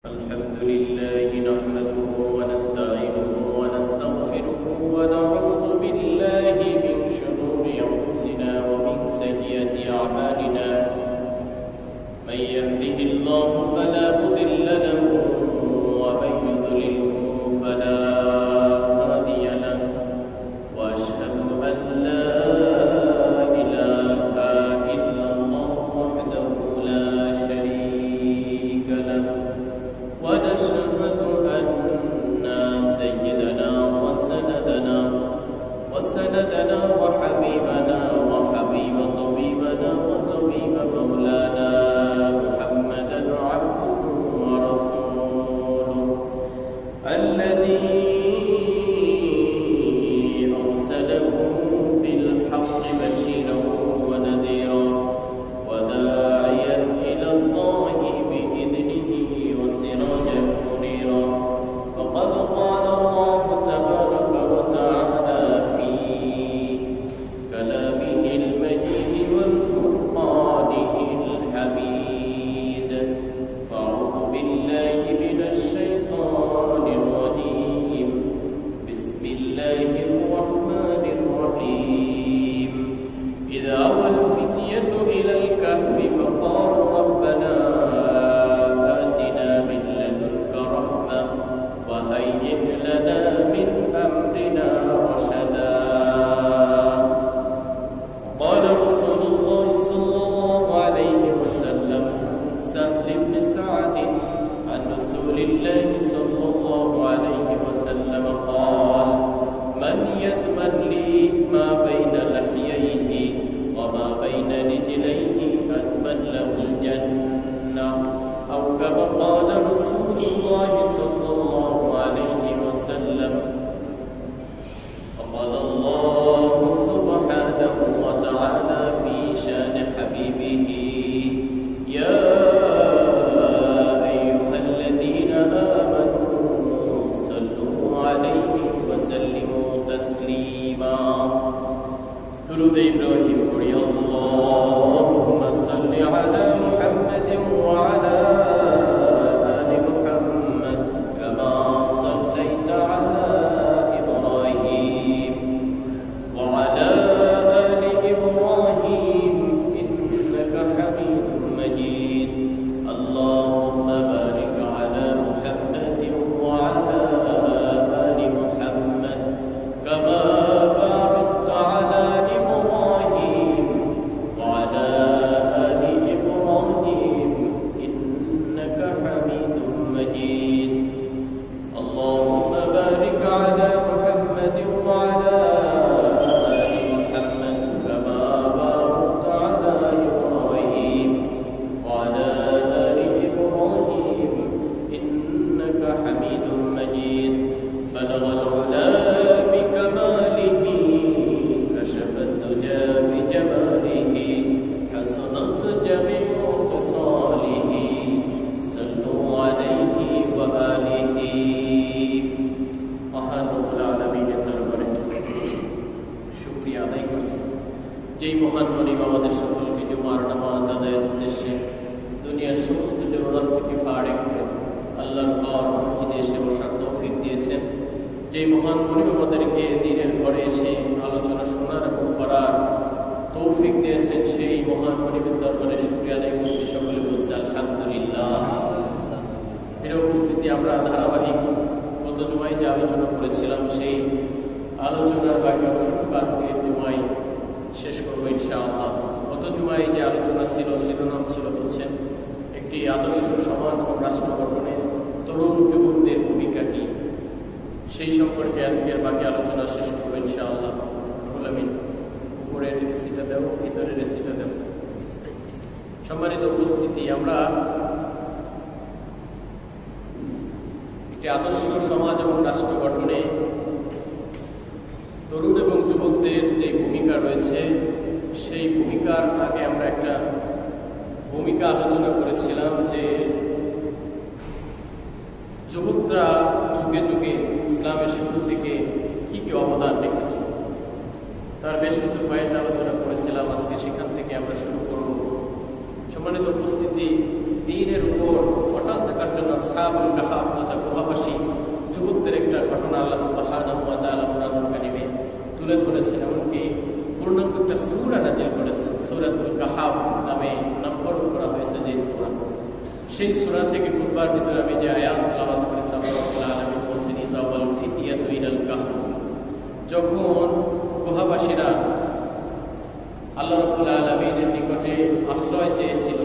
الحمد لله نحمده ونستعينه ونستغفره ونعوذ بالله من شرور أنفسنا ومن سيئات أعمالنا من يهده الله فلا مضل له ومن يضلله فلا هادي له وأشهد أن لا إله إلا الله وحده لا شريك له ونشهد أن سيدنا وسندنا وحبيبنا وحبيب طبيبنا وطبيب مولانا محمدا عبده ورسوله الذي أرسله بالحق بشيرا ونذيرا وداعيا إلى الله بإذنه وسراجا منيرا فقد قال الله تبارك وتعالى في كلامه المجيد والفرقانه الحميد فأعوذ بالله من الشيطان الرجيم بسم الله الرحمن الرحيم إذا أوى الفتية إلى الكهف فقالوا ربنا آتنا من لدنك رحمة وهيئ لنا من أمرنا رشدا قال رسول الله صلى الله عليه وسلم سهل بن سعد عن رسول الله صلى الله عليه وسلم قال من يزمن لي ما بين لحييه وما بين رجليه أزمن له الجنة أو كما قال رسول الله صلى الله عليه وسلم فقال الله سبحانه وتعالى في شان حبيبه يا أيها الذين آمنوا صلوا عليه وسلموا تسليما درود إبراهيم قرئ اللهم صل على محمد وعلى آل محمد كما صليت على إبراهيم وعلى آل إبراهيم إنك حميد مجيد اللهم بارك على محمد وعلى آل محمد كما باركت على إبراهيم وعلى آل إبراهيم إنك حميد مجيد اللهم بارك على محمد وعلى آل محمد كما باركت على إبراهيم وعلى آل إبراهيم إنك حميد مجيد بلغ العلا بكماله كشف الدجى بجماله حسنت جميع خصاله صلوا عليه وآله মহান রব্বুল আলামিনের দরবারে শুকরিয়া আদায় করছি যেই মহান মনিব আমাদের সকলকে জুমার নামাজ আদায়ের উদ্দেশ্যে দুনিয়ার সমস্ত জরুরত থেকে ফারেক করে আল্লাহর ঘর মসজিদে এসে বসার তৌফিক দিয়েছেন যেই মহান মনিব আমাদেরকে দিনের ঘরে এসে আলোচনা শোনার এবং করার তৌফিক দিয়েছেন সেই মহান মনিবের দরবারে শুকরিয়া আদায় করছি সকলে বলছি আলহামদুলিল্লাহ এর উপস্থিতি আমরা ধারাবাহিক গত জুমায় যে আলোচনা করেছিলাম সেই আলোচনার বাকি অংশটুকু আজকের জুমায় শেষ করবো ইনশাআল্লাহ গত জুমায় যে আলোচনা ছিল শিরোনাম ছিল হচ্ছে একটি আদর্শ সমাজ এবং রাষ্ট্র গঠনে তরুণ যুবকদের ভূমিকা কি সেই সম্পর্কে আজকের বাকি আলোচনা শেষ করবো ইনশাআল্লাহ আমিন উপরের রেসিটা দেব ভিতরের রেসিটা দেব সম্মানিত উপস্থিতি আমরা একটি আদর্শ সমাজ এবং রাষ্ট্র গঠনে তরুণ এবং যুবকদের যে ভূমিকা রয়েছে সেই ভূমিকার আগে আমরা একটা ভূমিকা আলোচনা করেছিলাম যে যুবকরা যুগে যুগে ইসলামের শুরু থেকে কি কি অবদান রেখেছে তার বেশ কিছু পয়েন্ট আলোচনা করেছিলাম আজকে সেখান থেকে আমরা শুরু করব সম্মানিত উপস্থিতি দ্বীনের উপর মশাল থাকার জন্য আসহাবুল কাহাফ তথা গুহাবাসী যুবকদের একটা ঘটনা আল্লাহ সুবহানাহু ওয়া তাআলা কোরআনুল কারীমে তুলে ধরেছেন। এমনকি পূর্ণাঙ্গ একটা সূরা নাযিল করেছেন, সূরাতুল কাহাফ নামে নামকরণ করা হয়েছে যে সূরা। সেই সূরা থেকে খুতবার ভিতরে আমি যে আয়াত তেলাওয়াত করেছি, আল্লাহ রাব্বুল আলামিন বলেছেন ইযাওয়াল ফিতিয়াতু ইলাল কাহফ, যখন গুহাবাসীরা আল্লাহ রাব্বুল আলামিনের নিকটে আশ্রয় চেয়েছিল,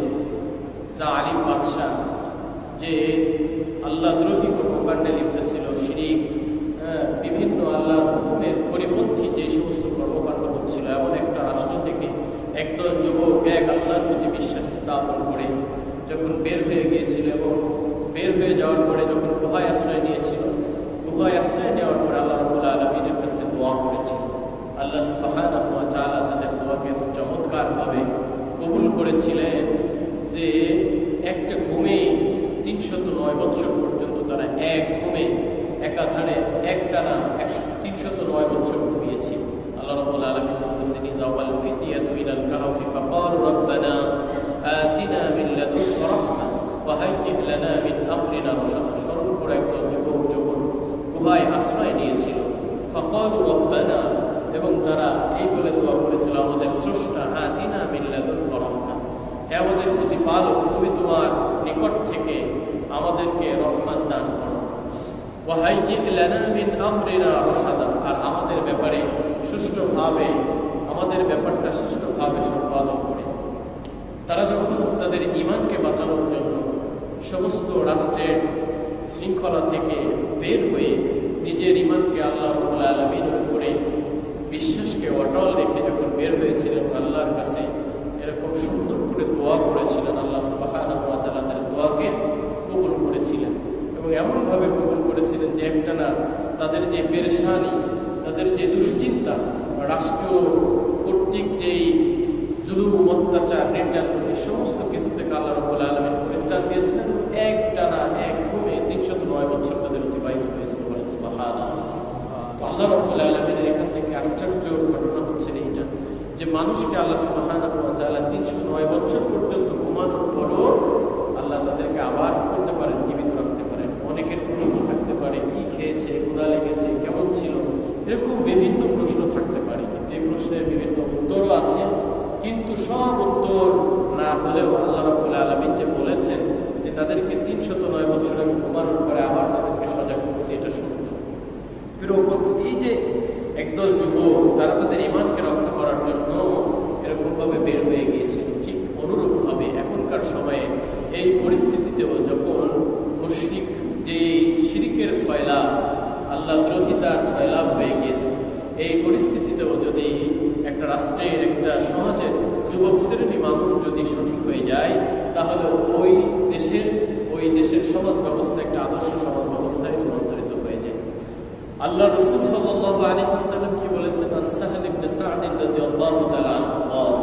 জালিম বাদশা যে আল্লাহ দ্রোহী কর্মকাণ্ডে লিপ্ত ছিল, শিরিক, বিভিন্ন আল্লাহর হুকুমের পরিপন্থী যে সমস্ত কর্মকাণ্ড হচ্ছিল, এমন একটা রাষ্ট্র থেকে একদল যুবক এক আল্লাহর প্রতি বিশ্বাস স্থাপন করে যখন বের হয়ে গিয়েছিল এবং বের হয়ে যাওয়ার পরে যখন গুহায় আশ্রয় নিয়েছিল, গুহায় আশ্রয় নেওয়ার পরে আল্লাহ রাব্বুল আলামিনের কাছে দোয়া করেছিল। আল্লাহ সুবহানাহু ওয়া তাআলা তাদের দোয়াকে এত চমৎকারভাবে কবুল করেছিলেন যে একটা ঘুমে ৩০৯ বছর পর্যন্ত তারা এক ঘুমে একাধারে একটানা ৩০৯ বছর ঘুমিয়েছিল। আল্লাহ রাব্বুল আলামিন বলেছেন ইযাওয়াল ফিতিয়াতু ইলাল কাহফি ফাকালু রাব্বানা আতিনা মিন লাদুনকা রাহমা ওয়া হাইয়্যি লানা মিন আমরিনা রাশাদা। স্মরণ করে একদল যুবক যখন গুহায় আশ্রয় নিয়েছিল, ফাকালু রাব্বানা, এবং তারা এই বলে দোয়া করেছিল আমাদের স্রষ্টা আতিনা মিন লাদুনকা রাহমা, হে আমাদের প্রতিপালক, তুমি তোমার নিকট থেকে আমাদেরকে রহমত দান করো, ওয়া হাইয়্যি লানা মিন আমরিনা রাশাদা, আর আমাদের ব্যাপারে সুষ্ঠুভাবে আমাদের ব্যাপারটা সুষ্ঠুভাবে সম্পাদন করে। তারা যখন তাদের ঈমানকে বাঁচানোর জন্য সমস্ত রাষ্ট্রের শৃঙ্খলা থেকে বের হয়ে নিজের ঈমানকে আল্লাহ রাব্বুল আলামিনের উপরে বিশ্বাসকে অটল রেখে যখন বের হয়েছিলেন, আল্লাহর কাছে এরকম সুন্দর করে দোয়া করেছিলেন, আল্লাহ সুবহানাহু ওয়া তাআলা তাদের দোয়াকে কবুল করেছিলেন এবং এমনভাবে কবুল করেছিলেন যে একটানা তাদের যে পেরেশানি, তাদের যে দুশ্চিন্তা, রাষ্ট্র কর্তৃক যেই জুলুম, অত্যাচার, নির্যাতন, এই সমস্ত কিছু থেকে আল্লাহ রাব্বুল আলামিন পরিত্রাণ দিয়েছিলেন। একটানা এক ঘুমে ৩০৯ বছর তাদের অতিবাহিত হয়েছিল। বলেন সুবহানাল্লাহ। তো আল্লাহ রাব্বুল আলামিনের এখান থেকে আশ্চর্য ঘটনা হচ্ছে এইটা যে মানুষকে আল্লাহ সুবহানাহু ওয়া তাআলা ৩০৯ বছর পর্যন্ত ঘুমানোর পরও আল্লাহ তাদেরকে আবার করতে পারেন, জীবিত রাখতে পারেন। অনেকের প্রশ্ন থাকতে পারে, কি খেয়েছে, ক্ষুধা লেগেছে, কেমন ছিল, এরকম বিভিন্ন প্রশ্ন থাকতে পারে, কিন্তু এই প্রশ্নের বিভিন্ন উত্তরও আছে। কিন্তু সব উত্তর না হলেও আল্লাহ রাব্বুল আলামিন যে বলেছেন যে তাদেরকে ৩০৯ বছর আমি ঘুমানোর পরে আবার তাদেরকে সজাগ করছি, এটা সত্য। প্রিয় উপস্থিতি, এই যে একদল যুবক তারা তাদের ঈমানকে রক্ষা করার জন্য এরকমভাবে বের হয়ে গিয়েছিল, ঠিক অনুরূপভাবে এখনকার সময়ে এই পরিস্থিতিতেও যখন মুশরিক যে শিরকের সয়লাব, আল্লাহ দ্রোহিতার সয়লাব হয়ে গিয়েছে, এই পরিস্থিতিতেও যদি একটা রাষ্ট্রের একটা সমাজের যুবক শ্রেণী মানুষ যদি সঠিক হয়ে যায়, তাহলে ওই দেশের সমাজ ব্যবস্থা একটা আদর্শ সমাজ ব্যবস্থায় রূপান্তরিত হয়ে যায়। আল্লাহ রাসূল সাল্লাল্লাহু আলাইহি ওয়াসাল্লাম কি বলেছেন? আন সাহল ইবনে সা'দ রাদিয়াল্লাহু তাআলা আনহু قال,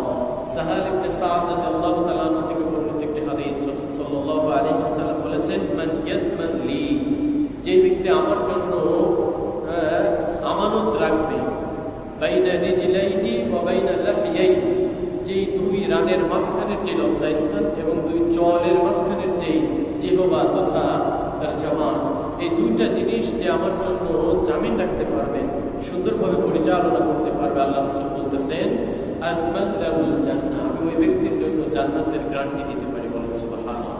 সাহল ইবনে সা'দ রাদিয়াল্লাহু তাআলা আনহু থেকে বর্ণিত একটি হাদিস, রাসূল সাল্লাল্লাহু আলাইহি ওয়াসাল্লাম বলেছেন মান ইয়াজমান লি, যে ব্যক্তি আমার জন্য আমানত রাখবে, বাইনা রিজলাইহি ওয়া বাইনা লাহইয়াইহি, যেই দুই রানের মাঝখানের যে লজ্জাস্থান এবং দুই চলের মাঝখানের যে জিহবা তথা তার জবান, এই দুইটা জিনিস যে আমার জন্য জামিন রাখতে পারবে, সুন্দরভাবে পরিচালনা করতে পারবে, আল্লাহ রাসূল বলতেছেন আজমান লাহুল জান্নাহ, আমি ওই ব্যক্তির জন্য জান্নাতের গ্যারান্টি দিতে পারি। বলেন সুবহানাল্লাহ।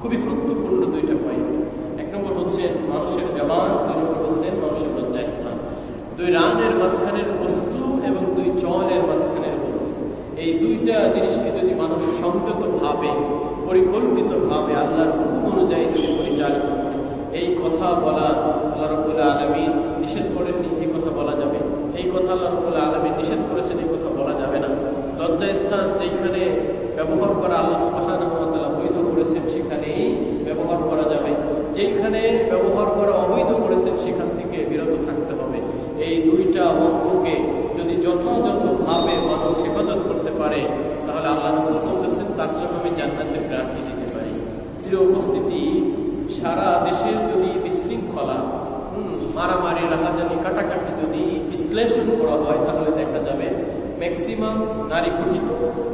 খুবই গুরুত্বপূর্ণ দুইটা পয়েন্ট। এক নম্বর হচ্ছে মানুষের জবান, দুই নম্বর হচ্ছে মানুষের লজ্জাস্থান। দুই রানের মাঝখানের বস্তু এবং দুই চলের মাঝখানের বস্তু, এই দুইটা জিনিসকে যদি মানুষ সংযতভাবে পরিকল্পিতভাবে আল্লাহর হুকুম অনুযায়ী যদি পরিচালিত করে, এই কথা বলা আল্লাহ রাব্বুল আলামিন নিষেধ করেননি, এই কথা বলা যাবে। এই কথা আল্লাহ রাব্বুল আলামিন নিষেধ করেছেন, এই কথা বলা যাবে না। লজ্জাস্থান যেখানে ব্যবহার করা আল্লাহ সুবহানাহু ওয়া তাআলা বৈধ করেছেন সেখানেই ব্যবহার করা যাবে, যেখানে ব্যবহার করা অবৈধ করেছেন সেখান থেকে বিরত থাকতে হবে। এই দুইটা অঙ্গকে যদি যথাযথভাবে মানুষ হেফাজত করতে পারে, তাহলে আল্লাহ রাসূল বলতেছেন তার জন্য আমি জান্নাতের গ্যারান্টি দিতে পারি। প্রিয় উপস্থিতি, সারা দেশের যদি বিশৃঙ্খলা, মারামারি, রাহাজানি, কাটাকাটি যদি বিশ্লেষণ করা হয়, তাহলে দেখা যাবে ম্যাক্সিমাম নারী ঘটিত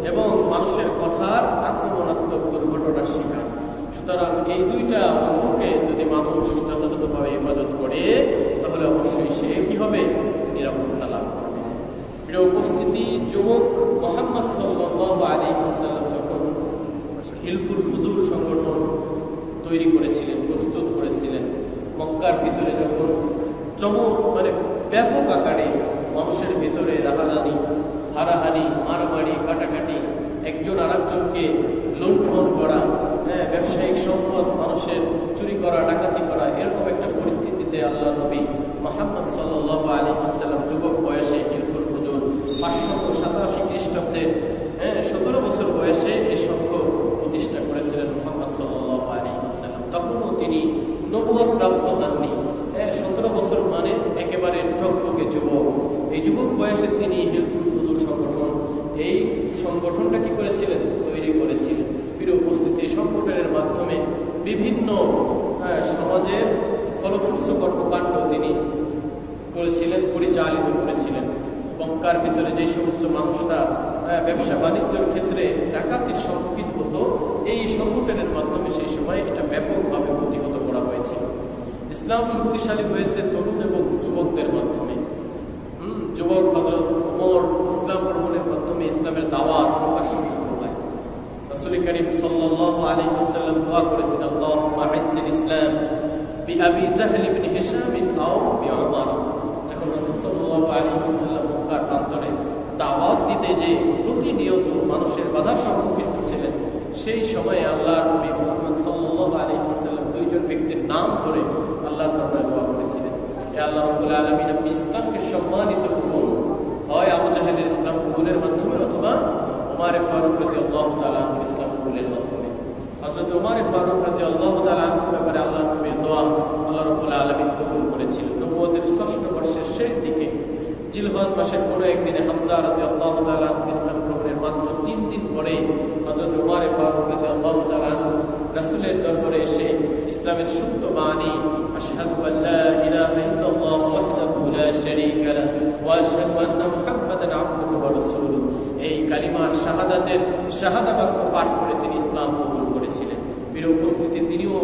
এবং মানুষের কথার আক্রমণাত্মক দুর্ঘটনার শিকার। সুতরাং এই দুইটা অঙ্গকে যদি মানুষ যথাযথভাবে হেফাজত করে তাহলে অবশ্যই সে কি হবে, নিরাপত্তা লাভ করবে। প্রিয় উপস্থিতি, যুবক মুহাম্মদ সাল্লাল্লাহু আলাইহি ওয়াসাল্লাম যখন হিলফুল ফুজুল সংগঠন তৈরি করেছিলেন, প্রস্তুত করেছিলেন, মক্কার ভিতরে যখন ব্যাপক আকারে মানুষের ভিতরে রাহারানি, হারাহানি, মারামারি, কাটাকাটি, একজন আরেকজনকে লুণ্ঠন করা, ব্যবসায়িক সম্পদ মানুষের চুরি করা, ডাকাতি করা, এরকম একটা পরিস্থিতিতে আল্লাহ নবী মুহাম্মদ সাল্লাল্লাহু আলাইহি ওয়াসাল্লাম যুবক বয়সে হিলফুল ফুজুল 587 খ্রিস্টাব্দে 17 বছর বয়সে এই সংঘ প্রতিষ্ঠা করেছিলেন মুহাম্মদ সাল্লাল্লাহু আলাইহি ওয়াসাল্লাম। তখনও তিনি নবুয়ত প্রাপ্ত হননি। 17 বছর মানে একেবারে টকটকে যুবক। এই যুবক বয়সে তিনি হিলফুল ফুজুল সংগঠন, এই সংগঠনটা কি করেছিলেন, তৈরি করেছিলেন। প্রিয় উপস্থিতি, এই সংগঠনের মাধ্যমে বিভিন্ন সমাজের ফলপ্রসূ কর্মকাণ্ড তিনি করেছিলেন, পরিচালিত করেছিলেন। মক্কার ভিতরে যে সমস্ত মানুষরা ব্যবসা বাণিজ্যের ক্ষেত্রে ডাকাতির সম্মুখীন হতো, এই সংগঠনের মাধ্যমে সেই সময় এটা ব্যাপকভাবে প্রতিহত করা হয়েছিল। ইসলাম শক্তিশালী হয়েছে তরুণ এবং যুবকদের মাধ্যমে। যুবক হযরত ওমর ইসলাম গ্রহণের মাধ্যমে ইসলামের দাওয়াত প্রকাশ্য শুরু হয়। রাসূল করিম সাল্লাল্লাহু আলাইহি ওয়াসাল্লাম দোয়া করেছেন, আল্লাহুম্মা আইজ্জিল ইসলাম বিআবি জাহল ইবনে হিশাম আও বিউমার। যখন রাসূল সাল্লাল্লাহু আলাইহি ওয়াসাল্লাম মক্কার প্রান্তরে দাওয়াত দিতে যে প্রতিনিয়ত মানুষের বাধার সম্মুখীন হচ্ছিলেন, সেই সময়ে আল্লাহর নবী মুহাম্মদ সাল্লাল্লাহু আলাইহি ওয়াসাল্লাম দুইজন ব্যক্তির নাম ধরে আল্লাহর দরবারে দোয়া করেছিলেন, হে আল্লাহ রাব্বুল আলামিন, আপনি ইসলামকে সম্মানিত করুন, হয় আবু জাহেলের ইসলাম কবুলের মাধ্যমে অথবা ওমর ফারুক রাদিয়াল্লাহু তাআলা আনহু ইসলাম কবুলের মাধ্যমে। হযরত ওমর ফারুক রাদিয়াল্লাহু তাআলা আনহুর ব্যাপারে আল্লাহর নবীর দোয়া আল্লাহ রাব্বুল আলামিন কবুল করেছিলেন। নবুয়তের 6ষ্ঠ বর্ষের শেষ দিকে জিলহজ মাসের কোনো একদিনে হামজা রাদিয়াল্লাহু তাআলা আনহু ইসলাম গ্রহণের মাত্র 3 দিন পরে হযরত ওমর ফারুক রাদিয়াল্লাহু তাআলা আনহু রাসূলের দরবারে এসে ইসলামের সত্য বাণী, আশহাদু আল্লা ইলাহা ইল্লাল্লাহু ওয়াহদাহু লা শারীকা লাহু ওয়া আশহাদু আন্না মুহাম্মাদান আবদুহু ওয়া রাসূলুহু, এই কালিমার শাহাদাতের শাহাদা বাক্য পাঠ করে তিনি ইসলাম কবুল করেছিলেন। প্রিয় উপস্থিতি, তিনিও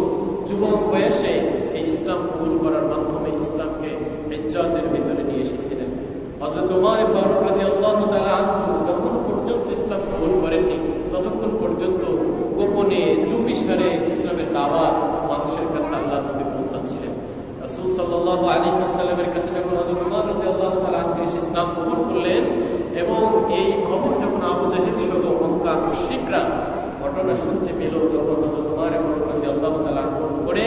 যুবক বয়সে এই ইসলাম কবুল করার মাধ্যমে ইসলামকে ইজ্জতের ভিতরে নিয়ে এসেছিলেন। হযরত ওমর ফারুক রাদিয়াল্লাহু তাআলা আনহু যখন পর্যন্ত ইসলাম কবুল করেননি, ততক্ষণ পর্যন্ত গোপনে চুপিসারে ইসলামের দাওয়াত মানুষের কাছে আল্লাহর নবী পৌঁছাচ্ছিলেন। রাসূল সাল্লাল্লাহু আলাইহি ওয়াসাল্লামের কাছে যখন হযরত ওমর রাদিয়াল্লাহু তাআলা আনহু এসে ইসলাম কবুল করলেন এবং এই খবর যখন আবু জাহেল সহ মক্কার মুশরিকরা ঘটনা শুনতে পেল, তখন হযরত ওমর ফারুক রাদিয়াল্লাহু তাআলা আনহু করে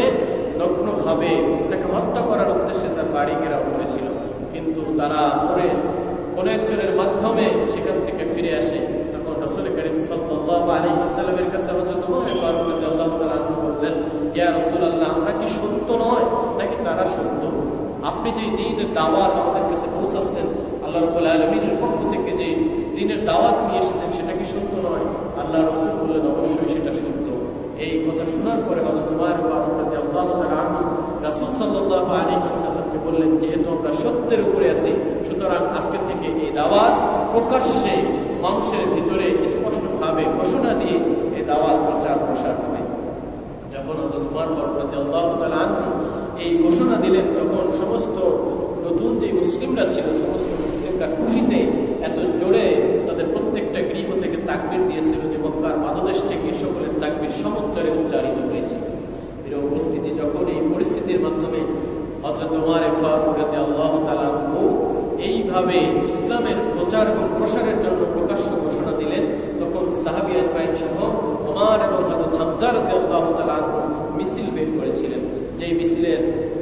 নগ্নভাবে তাকে হত্যা করার উদ্দেশ্যে তার বাড়ি ঘেরাও করেছিল। কিন্তু তারা পরে কোনো একজনের মাধ্যমে সেখান থেকে ফিরে আসে। তখন রাসূল করিম সাল্লাল্লাহু আলাইহি ওয়াসাল্লামের কাছে হযরত ওমর ফারুক রাদিয়াল্লাহু তাআলা আনহু বললেন, ইয়া রাসূলুল্লাহ, আমরা কি সত্য নয় নাকি তারা সত্য? আপনি যে দ্বীনের দাওয়াত আমাদের কাছে পৌঁছাচ্ছেন, আল্লাহ রাব্বুল আলামিনের পক্ষ থেকে যে দ্বীনের দাওয়াত নিয়ে এসেছেন, সেটা কি সত্য নয়? আল্লাহ রাসূল বললেন, অবশ্যই সেটা সত্য। এই কথা শোনার পরে হযরত ওমর ফারুক রাদিয়াল্লাহু তাআলা আনহু রাসূল সাল্লাল্লাহু আলাইহি ওয়াসাল্লামকে বললেন, যেহেতু আমরা সত্যের উপরে আছি, সুতরাং আজকে থেকে এই দাওয়াত প্রকাশ্যে মানুষের ভিতরে স্পষ্টভাবে ঘোষণা দিয়ে এই দাওয়াত প্রচার প্রসার হবে। যখন হযরত ওমর ফারুক রাদিয়াল্লাহু তাআলা আনহু এই ঘোষণা দিলেন, তখন সমস্ত নতুন যে মুসলিমরা ছিল, সমস্ত মুসলিমরা খুশিতে এত জোরে তাদের প্রত্যেকটা গৃহ থেকে তাকবীর দিয়েছিল যে মক্কার পাদদেশ থেকে সকলের তাকবীর সমুচ্চারে উচ্চারিত হয়েছিল। এর উপস্থিতি, যখন এই পরিস্থিতির মাধ্যমে হযরত ওমর ফারুক রাদিয়াল্লাহু তাআলা আনহু এইভাবে ইসলামের প্রচার এবং প্রসারের জন্য প্রকাশ্য ঘোষণা দিলেন, তখন সাহাবী আজমাইন সহ ওমর এবং হযরত হামজা রাদিয়াল্লাহু তাআলা আনহু মিছিল বের করেছিলেন। যেই মিছিলের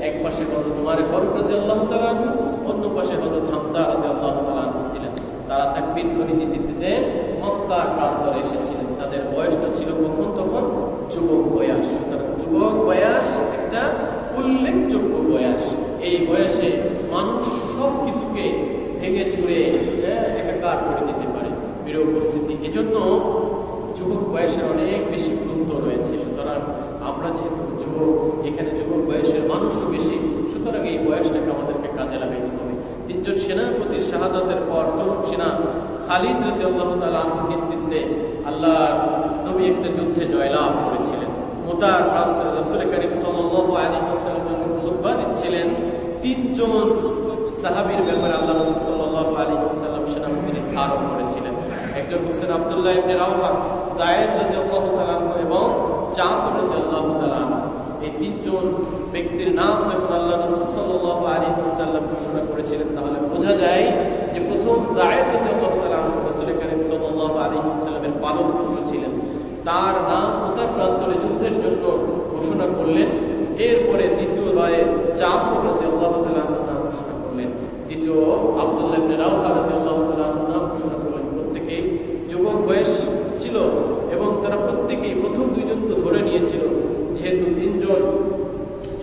এক পাশে হযরত ওমর ফারুক রাদিয়াল্লাহু তাআলা আনহু, অন্য পাশে হযরত হামজা রাদিয়াল্লাহু তাআলা আনহু ছিলেন। তারা তাকবীর ধ্বনি দিতে দিতে মক্কার প্রান্তরে এসেছিলেন। তাদের বয়সটা ছিল তখন যুবক বয়স। সুতরাং যুবক বয়স একটা উল্লেখযোগ্য বয়স। এই বয়সে মানুষ সব কিছুকে ভেঙে চুরে একাকার করে দিতে পারে। প্রিয় উপস্থিতি, এজন্য যুবক বয়সের অনেক বেশি গুরুত্ব রয়েছে। সুতরাং আমরা যেহেতু যুবক, এখানে যুবক বয়সের মানুষও বেশি, সুতরাং এই বয়সটাকে আমাদেরকে কাজে লাগাইতে হবে। 3 জন সেনাপতির শাহাদাতের পর তরুণ সেনা খালিদ রাদিয়াল্লাহু তাআলা আনহুর নেতৃত্বে আল্লাহর নবী একটা যুদ্ধে জয়লাভ করেছিলেন। উদার প্রান্তরে রাসূল করিম সাল্লাল্লাহু আলাইহি ওয়াসাল্লাম যখন খুতবা দিচ্ছিলেন, তিনজন সাহাবীর ব্যাপারে আল্লাহ রাসূল সাল্লাল্লাহু আলাইহি ওয়াসাল্লাম সেনাপতি নির্ধারণ করেছিলেন। একজন হচ্ছেন আব্দুল্লাহ ইবনে রাওহা, যায়েদ রাদিয়াল্লাহু তাআলা এবং জাফর রাদিয়াল্লাহু তাআলা। এই তিনজন ব্যক্তির নাম যখন আল্লাহ রাসূল সাল্লাল্লাহু আলাইহি ওয়াসাল্লাম ঘোষণা করেছিলেন, তাহলে বোঝা যায় যে প্রথম যায়েদ রাদিয়াল্লাহু তাআলা রাসূল করিম সাল্লাল্লাহু আলাইহি ওয়াসাল্লামের পালক পুত্র ছিলেন। তার নাম উত্তর প্রান্তরে যুদ্ধের জন্য ঘোষণা করলেন। এরপরে দ্বিতীয়বারে জাফর রাদিয়াল্লাহু তাআলা নাম ঘোষণা করলেন। তৃতীয় আব্দুল্লাহ ইবনে রাওহা রাদিয়াল্লাহু তাআলা নাম ঘোষণা করলেন। প্রত্যেকেই যুবক বয়স ছিল এবং তারা প্রত্যেকেই প্রথম দুইজন তো ধরে নিয়েছিল। যেহেতু তিনজন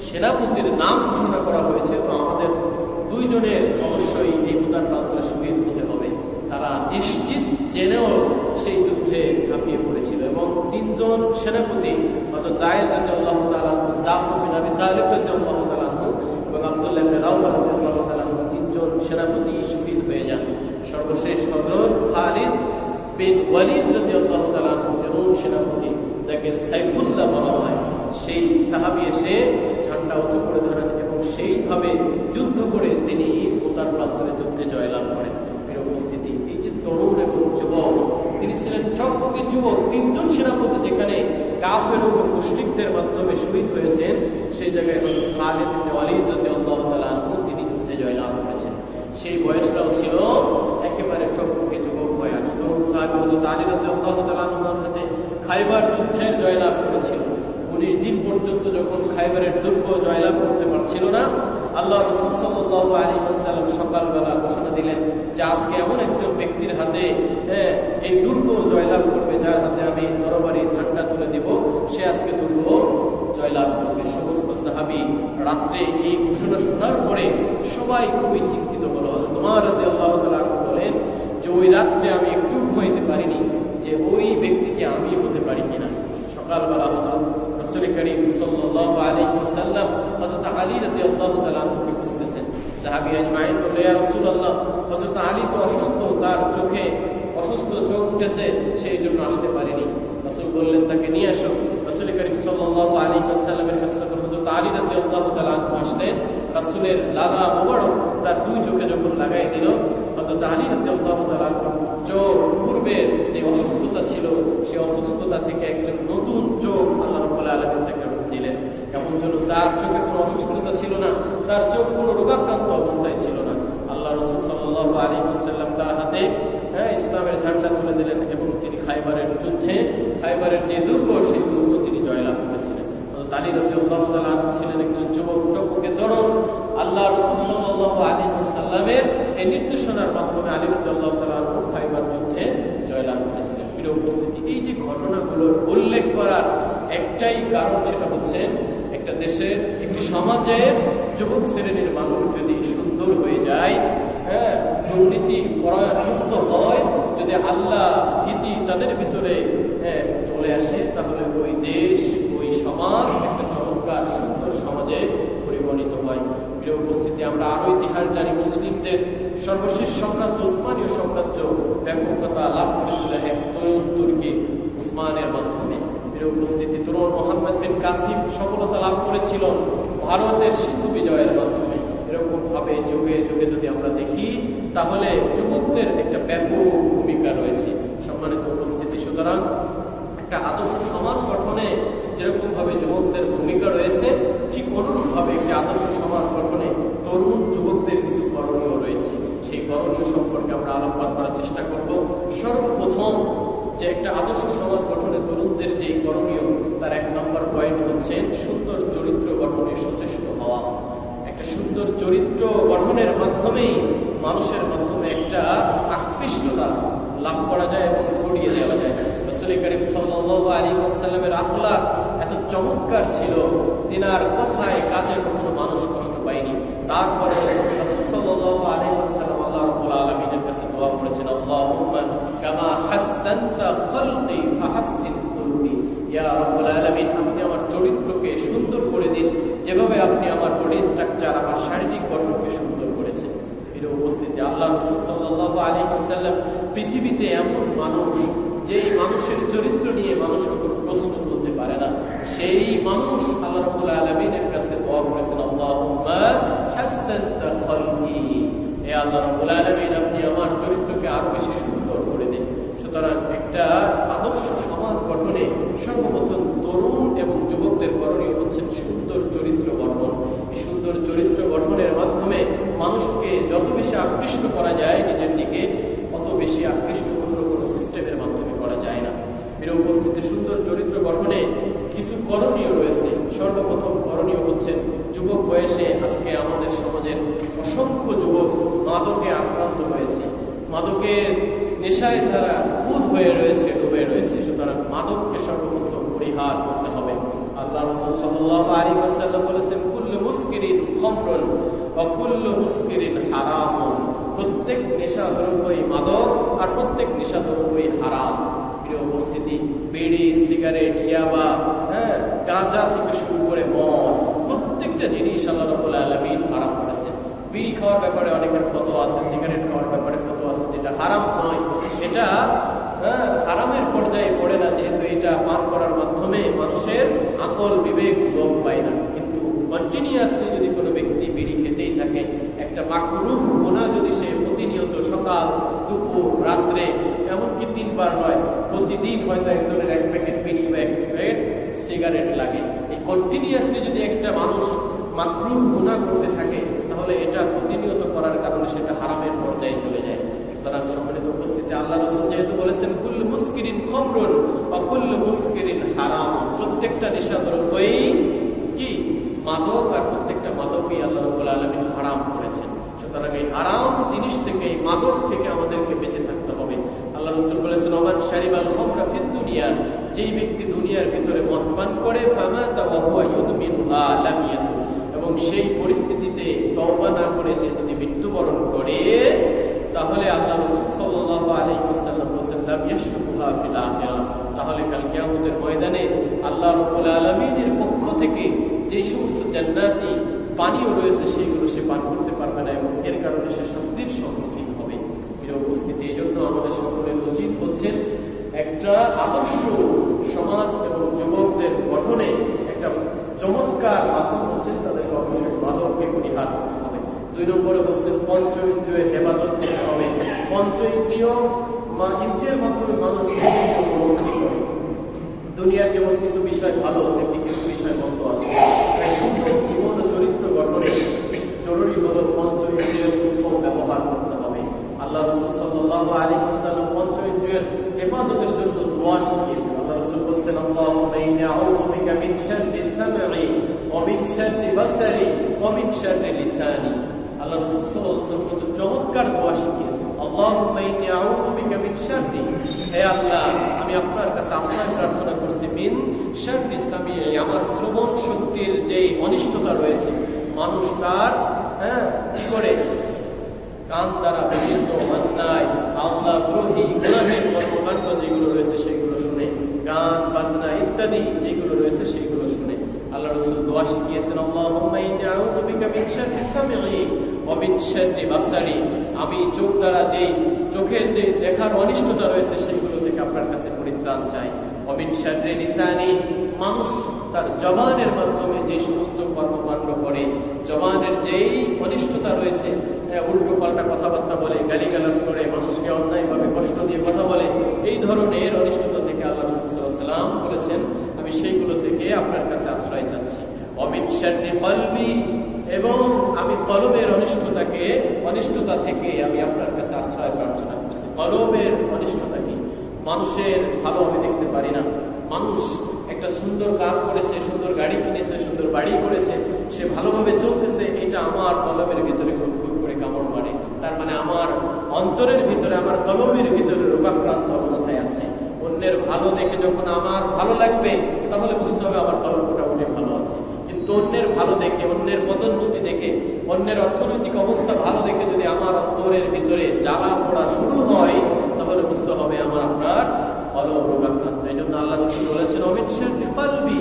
সেনাপতির নাম ঘোষণা করা হয়েছে, তো আমাদের দুইজনের অবশ্যই এই উদার প্রান্তরে শহীদ হতে হবে। তারা নিশ্চিত জেনেও সেই যুদ্ধে ঝাঁপিয়ে পড়েছিল এবং তিনজন সেনাপতি অর্থাৎ যায়েদ রাদিয়াল্লাহু তাআলা, জাফর বিন আবি তালিব রাদিয়াল্লাহু তাআলা এবং আব্দুল্লাহ ইবনে রাওহা রাদিয়াল্লাহু তাআলা, তিনজন সেনাপতি শহীদ হয়ে যান। সর্বশেষ হযরত খালিদ বিন ওয়ালিদ রাদিয়াল্লাহু তাআলা তরুণ সেনাপতি, যাকে সাইফুল্লাহ বলা হয়, সেই সাহাবী এসে ঝান্ডা উঁচু করে ধরেন এবং সেইভাবে যুদ্ধ করে তিনি উত্তর প্রান্তরে যুদ্ধে জয়লাভ করেন। প্রিয় উপস্থিতি, এই যে তরুণ এবং যুবক, তিনি ছিলেন টকটকে যুবক। তিনজন সেনাপতি যেখানে কাফের ও মুশরিকদের মাধ্যমে শহীদ হয়েছেন, সেই জায়গায় খালিদ বিন ওয়ালিদ রাদিয়াল্লাহু তাআলা তিনি যুদ্ধে জয়লাভ করেছেন। সেই বয়সটাও ছিল একেবারে টকটকে যুবক বয়স। তরুণ সাহাবী হযরত আলী রাদিয়াল্লাহু তাআলা হাতে খাইবার যুদ্ধের জয়লাভ করেছিল। 19 দিন পর্যন্ত যখন খাইবারের দুর্গ জয়লাভ করতে পারছিল না, আল্লাহ রাসূল সাল্লাল্লাহু আলাইহি ওয়াসাল্লাম সকালবেলা ঘোষণা দিলেন যে আজকে এমন একজন ব্যক্তির হাতে এই দুর্গ জয়লাভ করবে, যার হাতে আমি তরবারি ঝান্ডা তুলে দেব, সে আজকে দুর্গ জয়লাভ করবে। সমস্ত সাহাবী রাত্রে এই ঘোষণা শোনার পরে সবাই খুবই চিন্তিত হলো। হযরত ওমর রাদিয়াল্লাহু তাআলা বলেন যে ওই রাত্রে আমি একটু ঘুমাইতে পারিনি যে ওই ব্যক্তিকে আমি হতে পারি কিনা। সকালবেলা রাসূল করিম সাল্লাল্লাহু আলাইহি ওয়াসাল্লাম হযরত আলী রাদিয়াল্লাহু তাআলা কে বুঝতেছেন। সাহাবী আজমাইন বললেন, ইয়া রাসূলুল্লাহ, হযরত আলী তো অসুস্থ, তার চোখে অসুস্থ, চোখ উঠেছে, সেই জন্য আসতে পারেনি। রাসূল বললেন তাকে নিয়ে আসো। রাসূল করিম সাল্লাল্লাহু আলাইহি ওয়াসাল্লামের কাছে যখন হযরত আলী রাদিয়াল্লাহু তাআলা আসলেন, রাসূলের লাগা মোবারক তার দুই চোখে যখন লাগাই দিল, হযরত আলী রাদিয়াল্লাহু তাআলা চোখ পূর্বের যে অসুস্থতা ছিল, সেই অসুস্থতা থেকে একজন নতুন চোখ আল্লাহ রাব্বুল আলামিন তাকে রূপ দিলেন। এমন যেন তার চোখে কোনো অসুস্থতা ছিল না, তার চোখ কোনো রোগাক্রান্ত অবস্থায় ছিল না। আল্লাহ রাসূল সাল্লাল্লাহু আলাইহি ওয়াসাল্লাম তার হাতে ইসলামের ঝান্ডা তুলে দিলেন এবং তিনি খাইবারের যুদ্ধে, খাইবারের যে দুর্গ, সেই দুর্গ তিনি জয়লাভ করেছিলেন। হযরত আলী রাদিয়াল্লাহু তাআলা ছিলেন একজন যুবক টকটকে তরুণ। আল্লাহ রাসূল সাল্লাল্লাহু আলাইহি ওয়াসাল্লামের এই নির্দেশনার মাধ্যমে আলী রাদিয়াল্লাহু তাআলা খাইবার যুদ্ধে জয়লাভ করেছিলেন। প্রিয় উপস্থিতি, এই যে ঘটনাগুলোর উল্লেখ করার একটাই কারণ, সেটা হচ্ছে একটা দেশের, একটি সমাজের যুবক শ্রেণীর মানুষ যদি সুন্দর হয়ে যায়, দুর্নীতি পরায়ণমুক্ত হয়, যদি আল্লাহ ভীতি তাদের ভিতরে চলে আসে, তাহলে ওই দেশ, ওই সমাজ একটা চমৎকার সুন্দর সমাজে পরিগণিত হয়। প্রিয় উপস্থিতি, আমরা আরো ইতিহাস জানি, মুসলিমদের সর্বশেষ সাম্রাজ্য উসমানীয় সাম্রাজ্য ব্যাপকতা লাভ করেছিল এক তরুণ তুর্কি উসমানের মাধ্যমে। প্রিয় উপস্থিতি, তরুণ মোহাম্মদ বিন কাসিম সফলতা লাভ করেছিল ভারতের সিন্ধু বিজয়ের মাধ্যমে। এরকম ভাবে যুগে যুগে যদি আমরা দেখি, তাহলে যুবকদের একটা ব্যাপক ভূমিকা রয়েছে। সম্মানিত উপস্থিতি, সুতরাং একটা আদর্শ সমাজ গঠনে যেরকম ভাবে যুবকদের ভূমিকা রয়েছে, ঠিক অনুরূপ ভাবে একটি আদর্শ সমাজ গঠনে তরুণ যুবকদের কিছু করণীয় রয়েছে। সেই করণীয় সম্পর্কে আমরা আলোকপাত করার চেষ্টা করব। সর্বপ্রথম যে একটা আদর্শ সমাজ গঠনে তরুণদের যে করণীয়, তার 1 নম্বর পয়েন্ট হচ্ছে সুন্দর চরিত্র গঠনে সচেষ্ট হওয়া। একটা সুন্দর চরিত্র গঠনের মাধ্যমেই মানুষের মাধ্যমে একটা আকৃষ্টতা লাভ করা যায় এবং ছড়িয়ে দেওয়া যায়। রাসূল করিম সাল্লাল্লাহু আলাইহি ওয়াসাল্লামের আখলাক এত চমৎকার ছিল, তিনার কথায় কাজে কখনো মানুষ কষ্ট পায়নি। তারপরে রাসূল সাল্লাল্লাহু আলাইহি ওয়াসাল্লাম আল্লাহ রাব্বুল আলামিনের কাছে দোয়া করেছেন, আল্লাহুম্মা কামা হাসসানতা খালকি ফাহাসসিন খুলকি। ইয়া রাব্বুল আলামিন, আপনি আমার চরিত্রকে সুন্দর করে দিন, যেভাবে আপনি আমার বডি স্ট্রাকচার, আমার শারীরিক গঠনকে সুন্দর করেছেন। এর উপস্থিতি, আল্লাহ রাসূল সাল্লাল্লাহু আলাইহি ওয়াসাল্লাম পৃথিবীতে এমন মানুষ, যেই মানুষের চরিত্র নিয়ে মানুষ কোনো প্রশ্ন তুলতে পারে না, সেই মানুষ আল্লাহ রাব্বুল আলামিনের কাছে দোয়া করেছেন, আল্লাহুম্মা হাসানতা খালকি, হে আল্লাহ রাব্বুল আলামিন আপনি আমার চরিত্রকে আরো বেশি সুন্দর করে দিন। সুতরাং একটা আদর্শ সমাজ গঠনে সর্বপ্রথম তরুণ এবং যুবকদের করণীয় হচ্ছেন সুন্দর চরিত্র গঠন। এই সুন্দর চরিত্র গঠনের মাধ্যমে মানুষকে যত বেশি আকৃষ্ট করা যায় নিজের দিকে, অত বেশি আকৃষ্ট অন্য কোনো সিস্টেমের মাধ্যমে করা যায় না। এর উপস্থিতি সুন্দর চরিত্র গঠনে কিছু করণীয় রয়েছে। সর্বপ্রথম করণীয় হচ্ছে যুবক বয়সে আজকে আমাদের সমাজের অসংখ্য যুবক মাদকে আক্রান্ত হয়েছে, মাদকের নেশায় তারা খুদ হয়ে রয়েছে, ডুবে রয়েছে। সুতরাং মাদককে সর্বপ্রথম পরিহার করতে হবে। আল্লাহ রাসূল সাল্লাল্লাহু আলাইহি ওয়াসাল্লাম বলেছেন, কুল্লু মুসকিরিন খামরুন ওয়া কুল্লু মুসকিরিন হারামুন, প্রত্যেক নেশা দ্রব্যই মাদক আর প্রত্যেক নেশা দ্রব্যই হারাম। প্রিয় উপস্থিতি, বিড়ি, সিগারেট, ইয়াবা, গাঁজা থেকে শুরু করে মদ, প্রত্যেকটা জিনিস আল্লাহ রাব্বুল আলামিন হারাম করেছেন। বিড়ি খাওয়ার ব্যাপারে অনেকের ফতোয়া আছে, সিগারেট খাওয়ার ব্যাপারে ফতোয়া আছে, যেটা হারাম নয়, এটা হারামের পর্যায়ে পড়ে না, যেহেতু এটা পান করার মাধ্যমে মানুষের আকল বিবেক লোপ পায় না। কিন্তু কন্টিনিউয়াসলি যদি কোনো ব্যক্তি বিড়ি খেতেই থাকে, একটা মাকরুহ গুনাহ যদি সে প্রতিনিয়ত সকাল, দুপুর, রাত্রে, এমনকি 3 বার নয়, প্রতিদিন হয়তো একজনের 1 প্যাকেট বিড়ি বা 1 প্যাকেট সিগারেট লাগে, এই কন্টিনিউয়াসলি যদি একটা মানুষ মাকরুহ গুনাহ করতে থাকে, তাহলে এটা প্রতিনিয়ত করার কারণে সেটা হারামের পর্যায়ে চলে যায়। সুতরাং সম্মানিত উপস্থিতি, আল্লাহ রাসূল যেহেতু বলেছেন কুল্লু মুসকিরিন খামরুন ওয়া কুল্লু মুসকিরিন হারাম, প্রত্যেকটা নেশা দ্রব্যই কি মাদক, আর প্রত্যেকটা মাদকই আল্লাহ রাব্বুল আলামিন হারাম করেছেন। সুতরাং এই হারাম জিনিস থেকে, এই মাদক থেকে আমাদেরকে বেঁচে থাকতে হবে। আল্লাহ রাসূল বলেছেন, ওমান শারিবাল খামরা ফিদ দুনিয়া, যেই ব্যক্তি দুনিয়ার ভিতরে মদ পান করে, ফামাতা ওয়া হুয়া ইউদমিনুহা লাম ইয়াতুব, এবং সেই পরিস্থিতিতে তওবা না করে যে যদি মৃত্যুবরণ করে, তাহলে আল্লাহ রাসূল সাল্লাল্লাহু আলাইহি ওয়াসাল্লাম বলেছেন, লাম ইয়াশরুবহা ফিল আখিরাহ, তাহলে কাল কিয়ামতের ময়দানে আল্লাহ রাব্বুল আলামিনের পক্ষ থেকে যে সমস্ত জান্নাতি পানীয় রয়েছে সেগুলো সে পান করতে পারবে না, এবং এর কারণে সে শাস্তির সম্মুখীন হবে। এর উপস্থিতি, এই জন্য আমাদের সকলের উচিত হচ্ছে একটা আদর্শ সমাজ এবং যুবকদের গঠনে একটা চমৎকার মাধ্যম হচ্ছে তাদেরকে অবশ্যই মাদককে পরিহার করতে হবে। 2 নম্বরে হচ্ছে পঞ্চ ইন্দ্রিয়ের হেফাজত করতে হবে। পঞ্চ ইন্দ্রিয় ইন্দ্রিয়ের মাধ্যমে মানুষ উপলব্ধি করে। দুনিয়ার যেমন কিছু বিষয় ভালো, তেমনি কিছু বিষয় মন্দ আছে। তাই সুন্দর জীবন ও চরিত্র গঠনে জরুরি হলো পঞ্চ ইন্দ্রিয়ের উত্তম ব্যবহার করতে হবে। আল্লাহ রাসূল সাল্লাল্লাহু আলাইহি ওয়াসাল্লাম পঞ্চ ইন্দ্রিয়ের হেফাজতের জন্য দোয়া শিখিয়েছেন। আল্লাহ রাসূল বলেছেন, আল্লাহুম্মা ইন্নী আউযু বিকা মিন শাররি সামঈ ওয়া মিন শাররি বাসারি ওয়া মিন শাররি লিসানি। আল্লাহ রাসূল সাল্লাল্লাহু আলাইহি ওয়াসাল্লাম কত চমৎকার দোয়া শিখিয়েছেন। আল্লাহুম্মা ইন্নী আউযু বিকা মিন শাররি, হে আল্লাহ আমি আপনার কাছে আশ্রয় প্রার্থনা করছি, মিন শাররি সামঈ, আমার শ্রবণ শক্তির যে অনিষ্টতা রয়েছে, মানুষ তার কি করে কান দ্বারা বিভিন্ন অন্যায়, আল্লাহ দ্রোহী, গুনাহের কর্মকাণ্ড যেগুলো রয়েছে সেগুলো শুনে, গান বাজনা ইত্যাদি যেগুলো রয়েছে সেগুলো শুনে। আল্লাহ রাসূল দোয়া শিখিয়েছেন, আল্লাহুম্মা ইন্নী আউযু বিকা মিন শাররি সামঈ ওয়া মিন শাররি বাসারি, আমি চোখ দ্বারা যেই চোখের যে দেখার অনিষ্টতা রয়েছে সেগুলো থেকে আপনার কাছে পরিত্রাণ চাই। ওয়া মিন শাররি লিসানি, মানুষ তার জবানের মাধ্যমে যে সমস্ত কর্মকাণ্ড করে, জবানের যেই অনিষ্টতা রয়েছে, উল্টো পাল্টা কথাবার্তা বলে, গালিগালাজ করে, মানুষকে অন্যায়ভাবে কষ্ট দিয়ে কথা বলে, এই ধরনের অনিষ্টতা থেকে আল্লাহ রাসূল সাল্লাল্লাহু আলাইহি ওয়াসাল্লাম বলেছেন আমি সেইগুলো থেকে আপনার কাছে আশ্রয় চাচ্ছি। ওয়া মিন শাররি কলবি, এবং আমি কলবের অনিষ্টতা থেকে আমি আপনার কাছে আশ্রয় প্রার্থনা করছি। কলবের অনিষ্টতা কি? মানুষের ভালো আমি দেখতে পারি না। মানুষ একটা সুন্দর কাজ করেছে, সুন্দর গাড়ি কিনেছে, সুন্দর বাড়ি করেছে, সে ভালোভাবে চলতেছে, এটা আমার কলবের ভিতরে খুব করে কামড় মারে। তার মানে আমার অন্তরের ভিতরে, আমার কলবের ভিতরে রোগাক্রান্ত অবস্থায় আছে। অন্যের ভালো দেখে যখন আমার ভালো লাগবে, তাহলে বুঝতে হবে আমার কলব মোটামুটি ভালো আছে। কিন্তু অন্যের ভালো দেখে, অন্যের পদোন্নতি দেখে, অন্যের অর্থনৈতিক অবস্থা ভালো দেখে যদি আমার অন্তরের ভিতরে জ্বালা পোড়া শুরু হয়, তাহলে বুঝতে হবে আমার আপনার কলব রোগাক্রান্ত। এই জন্য আল্লাহ রাসূল বলেছেন, অমিন শাররি কলবি,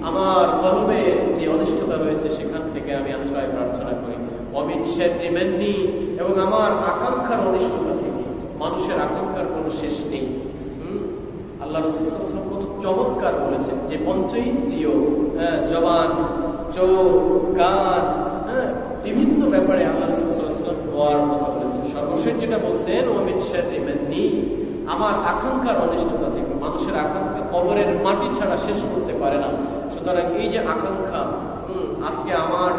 আমার কলবে যে অনিষ্টতা রয়েছে সেখান থেকে আমি আশ্রয় প্রার্থনা করি। অমিন শাররি মান্নি, এবং আমার আকাঙ্ক্ষার অনিষ্টতা থেকে। মানুষের আকাঙ্ক্ষার কোনো শেষ নেই। আল্লাহ রাসূল সাল্লাল্লাহু আলাইহি ওয়াসাল্লাম কত চমৎকার বলেছেন। বলেছেন যে পঞ্চইন্দ্রিয়, জবান, চোখ, কান, বিভিন্ন ব্যাপারে আল্লাহ রাসূল সাল্লাল্লাহু আলাইহি ওয়াসাল্লাম দোয়ার কথা বলেছেন। সর্বশেষ যেটা বলছেন ওয়া মিন শাররি মান্নি, আমার আকাঙ্ক্ষার অনিষ্টতা থেকে। মানুষের আকাঙ্ক্ষা কবরের মাটি ছাড়া শেষ করতে পারে না। সুতরাং এই যে আকাঙ্ক্ষা, আজকে আমার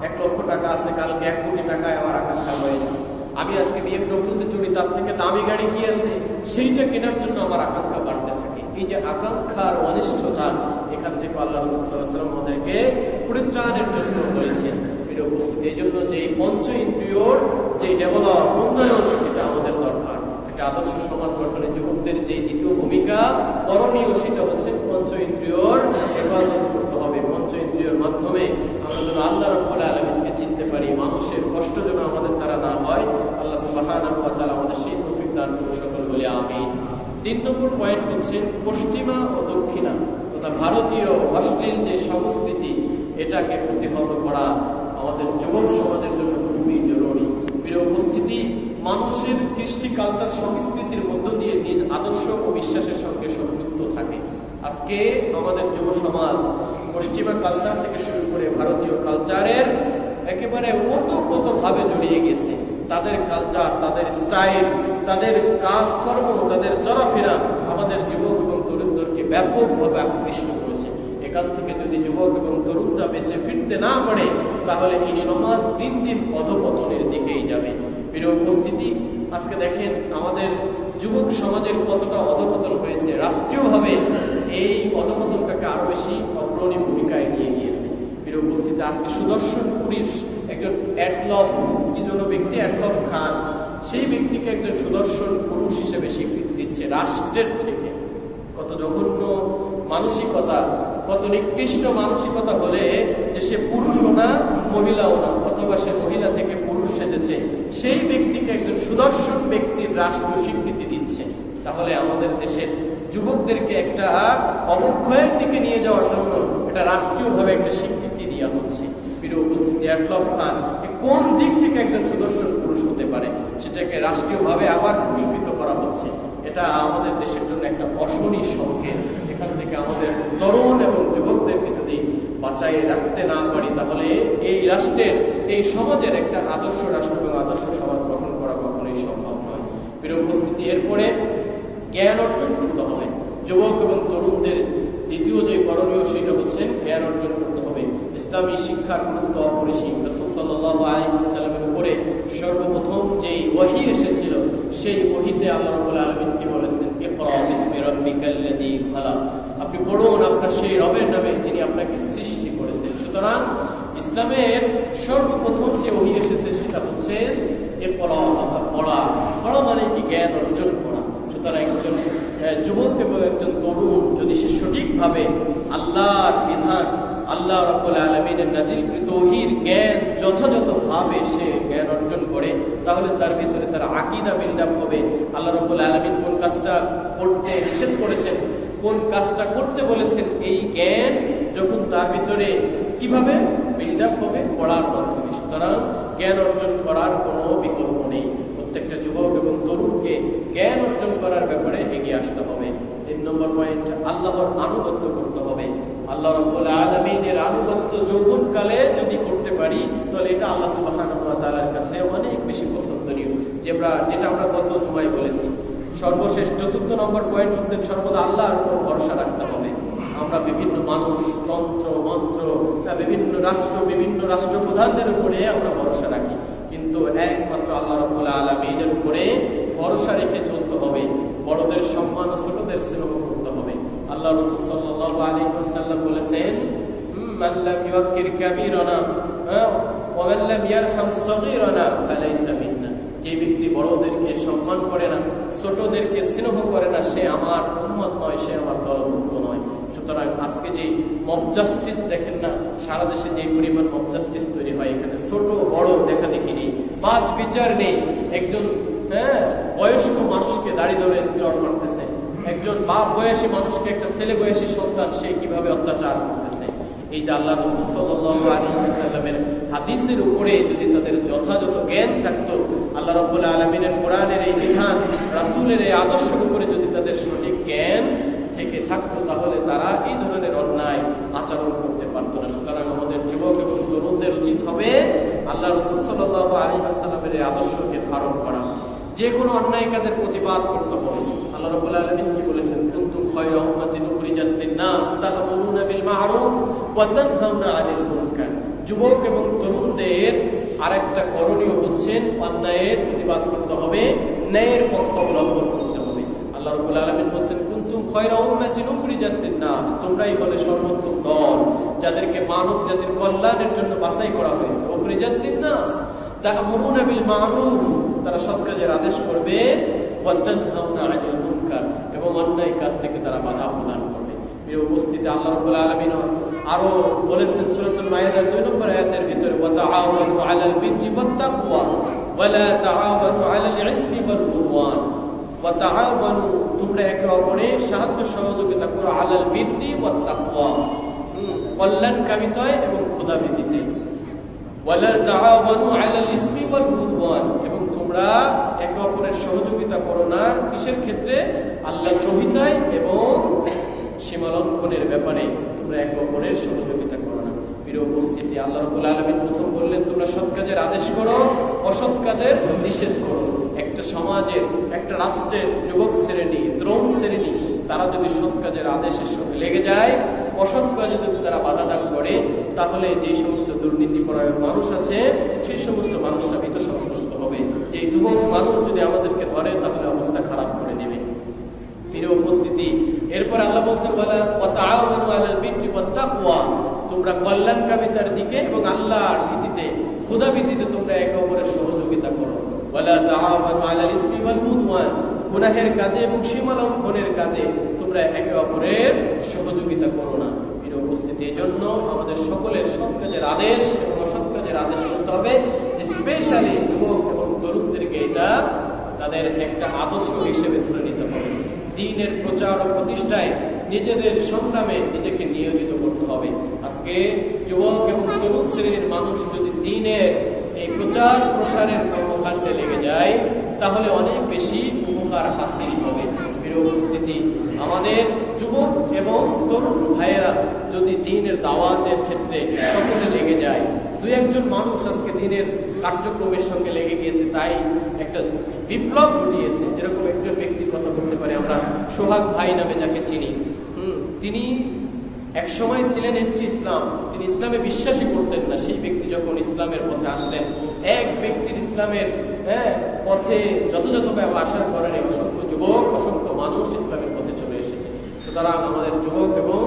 1 লক্ষ টাকা আছে, কালকে 1 কোটি টাকায় আমার আকাঙ্ক্ষা হয়ে যায়। আমি আজকে BMW-তে চড়ি, তার থেকে দামি গাড়ি কি আছে সেইটা কেনার জন্য আমার আকাঙ্ক্ষা বাড়তে থাকে। এই যে আকাঙ্ক্ষার অনিষ্টতা, এখান থেকে আল্লাহ রাসূল সাল্লাল্লাহু আলাইহি ওয়াসাল্লাম আমাদেরকে পরিত্রাণের জন্য বলেছেন। এর উপস্থিতি এই জন্য যে পঞ্চ ইন্দ্রিয়র যে ডেভেলপ, উন্নয়ন, এটা আমাদের দরকার। একটা আদর্শ সমাজ গঠনে যুবকদের যে দ্বিতীয় ভূমিকা করণীয়, সেটা হচ্ছে পঞ্চ ইন্দ্রিয়র হেফাজত করতে হবে। পঞ্চ ইন্দ্রিয়র মাধ্যমে আমরা যেন আল্লাহ রাব্বুল আলামিনকে চিনতে পারি, মানুষের কষ্ট যেন আমাদের দ্বারা না হয়। আল্লাহ সুবহানাহু ওয়া তাআলা আমাদের সেই তৌফিক দান করুন, সকল বলি আমিন। 3 নম্বর পয়েন্ট হচ্ছে পশ্চিমা ও দক্ষিণা তথা ভারতীয় অশ্লীল যে সংস্কৃতি, এটাকে প্রতিহত করা আমাদের যুবক সমাজের জন্য খুবই জরুরি। প্রিয় উপস্থিতি, মানুষের কৃষ্টি কালচার সংস্কৃতির মধ্য দিয়ে নিজ আদর্শ ও বিশ্বাসের সঙ্গে সংযুক্ত থাকে। আজকে আমাদের যুব সমাজ পশ্চিমা কালচার থেকে শুরু করে ভারতীয় কালচারের একেবারে ওতপ্রোতভাবে জড়িয়ে গেছে। তাদের কালচার, তাদের স্টাইল, তাদের কাজকর্ম, তাদের চলাফেরা আমাদের যুবক এবং তরুণদেরকে ব্যাপকভাবে আকৃষ্ট করেছে। এখান থেকে যদি যুবক এবং তরুণরা বেঁচে ফিরতে না পারে, তাহলে এই সমাজ দিন দিন অধঃপতনের দিকেই যাবে। প্রিয় উপস্থিতি, আজকে দেখেন আমাদের যুবক সমাজের কতটা অধঃপতন হয়েছে। রাষ্ট্রীয়ভাবে এই অধঃপতনটাকে আরো বেশি অগ্রণী ভূমিকায় নিয়ে গিয়েছে। প্রিয় উপস্থিতি, আজকে সুদর্শন পুরুষ একজন অ্যাটলফ, কি জন্য ব্যক্তি, অ্যাটলফ খান, সেই ব্যক্তিকে একজন সুদর্শন পুরুষ হিসেবে স্বীকৃতি দিচ্ছে রাষ্ট্রের থেকে। কত জঘন্য মানসিকতা, কত নিকৃষ্ট মানসিকতা হলে যে সে পুরুষও না, মহিলাও না, অথবা সে মহিলা থেকে পুরুষ সেজেছে, সেই ব্যক্তিকে একজন সুদর্শন ব্যক্তির রাষ্ট্র স্বীকৃতি দিচ্ছে। তাহলে আমাদের দেশের যুবকদেরকে একটা অবক্ষয়ের দিকে নিয়ে যাওয়ার জন্য এটা রাষ্ট্রীয়ভাবে একটা স্বীকৃতি দেওয়া হচ্ছে। প্রিয় উপস্থিতি, অ্যাটলফ খান কোন দিক থেকে একজন সুদর্শন পুরুষ হতে পারে, সেটাকে রাষ্ট্রীয়ভাবে আবার পুরস্কৃত করা হচ্ছে। এটা আমাদের দেশের জন্য একটা অশনি সংকেত। এখান থেকে আমাদের তরুণ এবং যুবকদেরকে যদি বাঁচাই রাখতে না পারি, তাহলে এই রাষ্ট্রের, এই সমাজের একটা আদর্শ রাষ্ট্র এবং আদর্শ সমাজ গঠন করা কখনোই সম্ভব নয়। প্রিয় উপস্থিতি, এরপরে জ্ঞান অর্জন করতে হবে। যুবক এবং তরুণদের দ্বিতীয় যে করণীয়, সেটা হচ্ছে জ্ঞান অর্জন করতে হবে। ইসলামী শিক্ষার গুরুত্ব অপরিসীম। রাসূল সাল্লাল্লাহু আলাইহি ওয়াসাল্লামের উপরে সর্বপ্রথম যেই ওহী এসেছিল, সেই ওহীতে আল্লাহ রাব্বুল আলামিন কি বলেছেন, ইকরা বিসমি রাব্বিকাল্লাযী খালাক, আপনি পড়ুন আপনার সেই রবের নামে যিনি আপনাকে সৃষ্টি করেছেন। সুতরাং ইসলামের সর্বপ্রথম যে ওহী এসেছে সেটা হচ্ছে ইকরা, পড়া। পড়া মানে কি, জ্ঞান অর্জন করা। সুতরাং একজন যুবক এবং একজন তরুণ যদি সে সঠিকভাবে আল্লাহর বিধান, আল্লাহ রাব্বুল আলামিনের নাজিলকৃত ওহীর জ্ঞান যথাযথভাবে সে জ্ঞান অর্জন করে, তাহলে তার ভিতরে তার আকীদা বিল্ড আপ হবে। আল্লাহ রাব্বুল আলামিন কোন কাজটা করতে নিষেধ করেছেন, কোন কাজটা করতে বলেছেন, এই জ্ঞান যখন তার ভিতরে কিভাবে বিল্ড আপ হবে, পড়ার মাধ্যমে। সুতরাং জ্ঞান অর্জন করার কোনো বিকল্প নেই। প্রত্যেকটা যুবক এবং তরুণকে জ্ঞান অর্জন করার ব্যাপারে এগিয়ে আসতে হবে। 3 নম্বর পয়েন্ট, আল্লাহর আনুগত্য করতে হবে। আল্লাহ রাব্বুল আলামিনের আনুগত্য যৌবনকালে যদি করতে পারি, তাহলে এটা আল্লাহ সুবহানাহু ওয়া তাআলার কাছে অনেক বেশি পছন্দনীয়, যেটা আমরা গত জুমায় বলেছি। সর্বশেষ 4 নম্বর পয়েন্ট হচ্ছে সর্বদা আল্লাহর উপর ভরসা রাখতে হবে। আমরা বিভিন্ন মানুষ, তন্ত্র মন্ত্র, বিভিন্ন রাষ্ট্রপ্রধানদের উপরে আমরা ভরসা রাখি, কিন্তু একমাত্র আল্লাহ রাব্বুল আলামিনের উপরে ভরসা রেখে চলতে হবে। বড়দের সম্মান, ছোটদের স্নেহ করতে হবে। আল্লাহ রাসূল সাল্লাল্লাহু আলাইহি ওয়াসাল্লাম বলেছেন, মান লাম ইউক্কির কাবীরানা ওয়া মান লাম ইয়ারহাম সাগীরানা ফালাইসা মিন্না, যে ব্যক্তি বড়দেরকে সম্মান করে না, ছোটদেরকে স্নেহ করে না, সে আমার উম্মত নয়, সে আমার দলভুক্ত নয়। সুতরাং আজকে যে মব জাস্টিস দেখেন না, সারা দেশে যে পরিমাণ মব জাস্টিস তৈরি হয়, এখানে ছোট বড় দেখা দেখি নেই, বাজ বিচার নেই। একজন বয়স্ক মানুষকে দাড়ি ধরে চড় মারতেছে, একজন বাপ বয়সী মানুষকে একটা ছেলে বয়সী সন্তান সে কিভাবে অত্যাচার করতেছে। এই যে আল্লাহ রাসূল সাল্লাল্লাহু আলাইহি ওয়াসাল্লামের হাদিসের উপরে যদি তাদের যথাযথ জ্ঞান থাকতো, আল্লাহ রাব্বুল আলামিনের কোরআনের এই বিধান, রাসূলের এই আদর্শের উপরে যদি তাদের সঠিক জ্ঞান থেকে থাকতো তাহলে তারা এই ধরনের অন্যায় আচরণ করতে পারতো না। সুতরাং আমাদের যুবক এবং তরুণদের উচিত হবে আল্লাহ রাসূল সাল্লাল্লাহু আলাইহি ওয়াসাল্লামের আদর্শকে ধারণ করা, যে কোনো অন্যায় কাজের প্রতিবাদ করতে হবে। আল্লাহ রাব্বুল আলামিন কি বলেছেন, কুনতুম খায়রা উম্মাতিন উখরিজাত লিন-নাস তা'মুরুনা বিল মা'রুফ ওয়া তানহাউনা 'আনিল মুনকার। যুবক এবং তরুণদের আরেকটা করণীয় হচ্ছে অন্যায়ের প্রতিবাদ করতে হবে, ন্যায়ের পথ অবলম্বন করতে হবে। আল্লাহ রাব্বুল আলামিন বলেন, কুনতুম খায়রা উম্মাতিন উখরিজাত লিন-নাস, তোমরাই হলে সর্বোত্তম দল যাদেরকে মানব জাতির কল্যাণের জন্য বাছাই করা হয়েছে। উখরিজাত লিন-নাস তা'মুরুনা বিল মা'রুফ, তারা সৎ কাজের আদেশ করবে, ওয়া তানহাউনা 'আনিল মুনকার, এবং অন্যায় কাজ থেকে তারা বাধা প্রদান করবে। প্রিয় উপস্থিতি, আল্লাহ রাব্বুল আলামিন আরো বলেছেন সূরাতুল মায়েদার 2 নম্বর আয়াতের ভিতরে, ওয়া তাআওয়ানু 'আলাল বিররি ওয়াত তাকওয়া ওয়া লা তাআওয়ানু আলাল ইসমি ওয়াল উদওয়ান। ওয়া তাআওয়ানু, তোমরা একে অপরের সাহায্য সহযোগিতা করো, আলাল বিররি ওয়াত তাকওয়া, কল্যাণকামিতায় এবং খোদাভীতিতে। ওয়া লা তাআওয়ানু আলাল ইসমি ওয়াল উদওয়ান, এবং তোমরা একে অপরের সহযোগিতা করো না কিসের ক্ষেত্রে? আল্লাহর দ্রোহিতায় এবং সীমালঙ্ঘনের ব্যাপারে তোমরা একে অপরের সহযোগিতা করো না। প্রিয় উপস্থিতি, আল্লাহ রাব্বুল আলামিন প্রথম বললেন তোমরা সৎ কাজের আদেশ করো, অসৎ কাজের নিষেধ করো। একটা সমাজের, একটা রাষ্ট্রের যুবক শ্রেণী, তরুণ শ্রেণী, তারা যদি সৎ কাজের আদেশের সঙ্গে লেগে যায়, অসৎ কাজে যদি তারা বাধা দান করে, তাহলে যে সমস্ত দুর্নীতিপরায়ণ মানুষ আছে সেই সমস্ত মানুষরা ভীত সন্ত্রস্ত হবে। যে যুবক মানুষ যদি আমাদেরকে ধরে তাহলে অবস্থা খারাপ করে দেবে। প্রিয় উপস্থিতি, এরপর আল্লাহ বলছেন, ওয়া তাআওয়ানু আলাল বিররি ওয়াত তাকওয়া, তোমরা কল্যাণকামিতার দিকে এবং আল্লাহর ভীতিতে, খোদা ভীতিতে তোমরা একে অপরের সহযোগিতা করো। ওয়া লা তাআওয়ানু আলাল ইসমি ওয়াল উদওয়ান, গুনাহের কাজে এবং সীমালঙ্ঘনের কাজে তোমরা একে অপরের সহযোগিতা করো না। প্রিয় উপস্থিতি, এজন্য আমাদের সকলের সৎ কাজের আদেশ এবং অসৎ কাজের আদেশ করতে হবে। স্পেশালি যুবক এবং তরুণদেরকে এটা তাদের একটা আদর্শ হিসেবে ধরে নিতে হবে। দ্বীনের প্রচার ও প্রতিষ্ঠায় নিজেদের সংগ্রামে নিজেকে নিয়োজিত করতে হবে। আজকে যুবক এবং তরুণ শ্রেণীর মানুষ যদি দ্বীনের এই প্রচার প্রসারের কর্মকাণ্ডে লেগে যায়, তাহলে অনেক বেশি উপকার হাসিল হবে। প্রিয় উপস্থিতি, আমাদের যুবক এবং তরুণ ভাইয়েরা যদি দ্বীনের দাওয়াতের ক্ষেত্রে সকলে লেগে যায়, দুই একজন মানুষ আজকে দ্বীনের কার্যক্রমের সঙ্গে লেগে গিয়েছে, তাই একটা বিপ্লব ঘটিয়েছে। যেরকম একজন ব্যক্তির কথা বলতে পারি আমরা, সোহাগ ভাই নামে যাকে চিনি। তিনি এক সময় ছিলেন এন্টি ইসলাম, তিনি ইসলামে বিশ্বাসই করতেন না। সেই ব্যক্তি যখন ইসলামের পথে আসলেন, এক ব্যক্তির ইসলামের পথে যথাযথভাবে আসার কারণে অসংখ্য যুবক, অসংখ্য মানুষ ইসলামের পথে চলে এসেছে। সুতরাং আমাদের যুবক এবং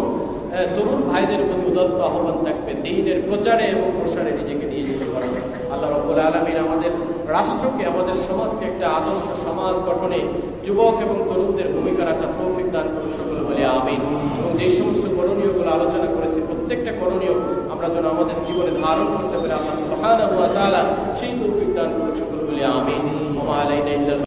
তরুণ ভাইদের প্রতি উদাত্ত আহ্বান থাকবে দ্বীনের প্রচারে এবং প্রসারে নিজেকে নিয়োজিত করা। আল্লাহ রাব্বুল আলামিন আমাদের রাষ্ট্রকে, আমাদের সমাজকে একটা আদর্শ সমাজ গঠনে যুবক এবং তরুণদের ভূমিকা রাখার তৌফিক দান করুন সকলে বলে আমিন। এবং যে সমস্ত করণীয়গুলো আলোচনা করেছি, প্রত্যেকটা করণীয় আমরা যেন আমাদের জীবনে ধারণ করতে পারি, আল্লাহ সুবহানাহু ওয়া তাআলা সেই তৌফিক দান করুন সকলে বলে আমিন। ওয়া মা আলাইনা ইল্লাল